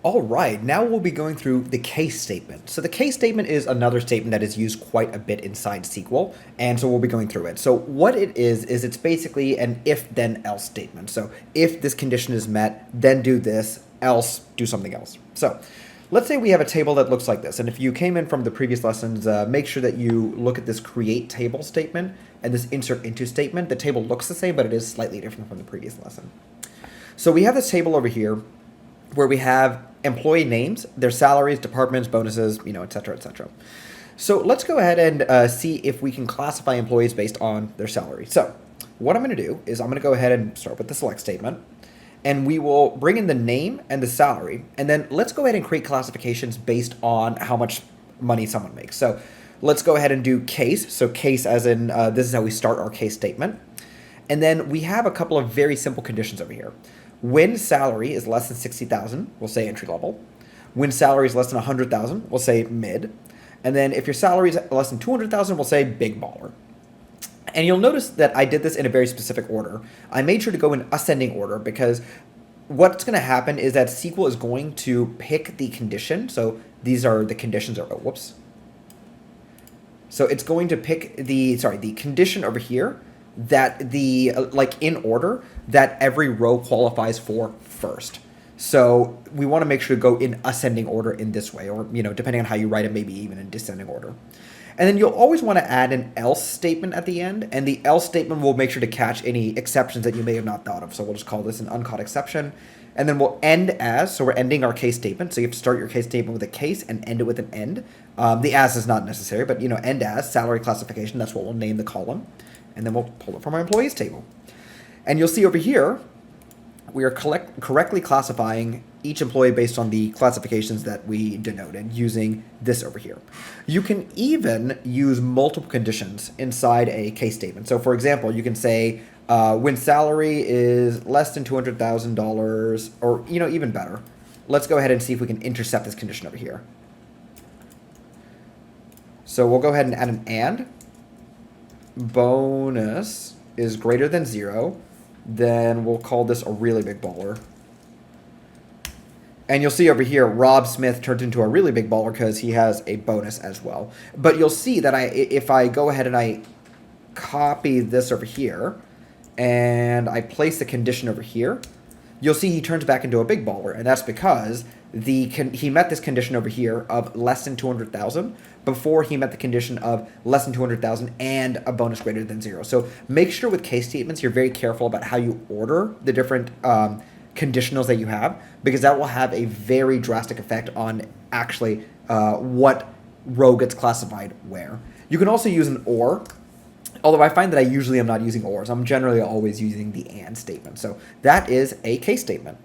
All right, now we'll be going through the case statement. So the case statement is another statement that is used quite a bit inside SQL, and so we'll be going through it. So what it is it's basically an if-then-else statement. So if this condition is met, then do this, else do something else. So let's say we have a table that looks like this, and if you came in from the previous lessons, make sure that you look at this create table statement and this insert into statement. The table looks the same, but it is slightly different from the previous lesson. So we have this table over here where we have employee names, their salaries, departments, bonuses, et cetera, et cetera. So let's go ahead and see if we can classify employees based on their salary. So what I'm going to do is I'm going to go ahead and start with the select statement, and we will bring in the name and the salary, and then let's go ahead and create classifications based on how much money someone makes. So let's go ahead and do case. So case as in this is how we start our case statement. And then we have a couple of very simple conditions over here. When salary is less than 60,000, we'll say entry level. When salary is less than 100,000, we'll say mid. And then if your salary is less than 200,000, we'll say big baller. And you'll notice that I did this in a very specific order. I made sure to go in ascending order because what's going to happen is that SQL is going to pick the condition. So these are the conditions. So it's going to pick the condition over here that in order that every row qualifies for first. So we want to make sure to go in ascending order in this way, or depending on how you write it, maybe even in descending order. And then you'll always want to add an else statement at the end, and the else statement will make sure to catch any exceptions that you may have not thought of. So we'll just call this an uncaught exception. And then we'll end as, so we're ending our case statement. So you have to start your case statement with a case and end it with an end. The as is not necessary, but end as salary classification. That's what we'll name the column. And then we'll pull it from our employees table. And you'll see over here, we are correctly classifying each employee based on the classifications that we denoted using this over here. You can even use multiple conditions inside a case statement. So for example, you can say when salary is less than $200,000, or even better, let's go ahead and see if we can intercept this condition over here. So we'll go ahead and add an and. Bonus is greater than 0, then we'll call this a really big baller. And you'll see over here, Rob Smith turned into a really big baller because he has a bonus as well. But you'll see that if I go ahead and I copy this over here and I place the condition over here, you'll see he turns back into a big baller, and that's because he met this condition over here of less than 200,000 before he met the condition of less than 200,000 and a bonus greater than 0. So make sure with case statements you're very careful about how you order the different conditionals that you have, because that will have a very drastic effect on actually what row gets classified where. You can also use an or. Although I find that I usually am not using ors. I'm generally always using the and statement. So that is a case statement.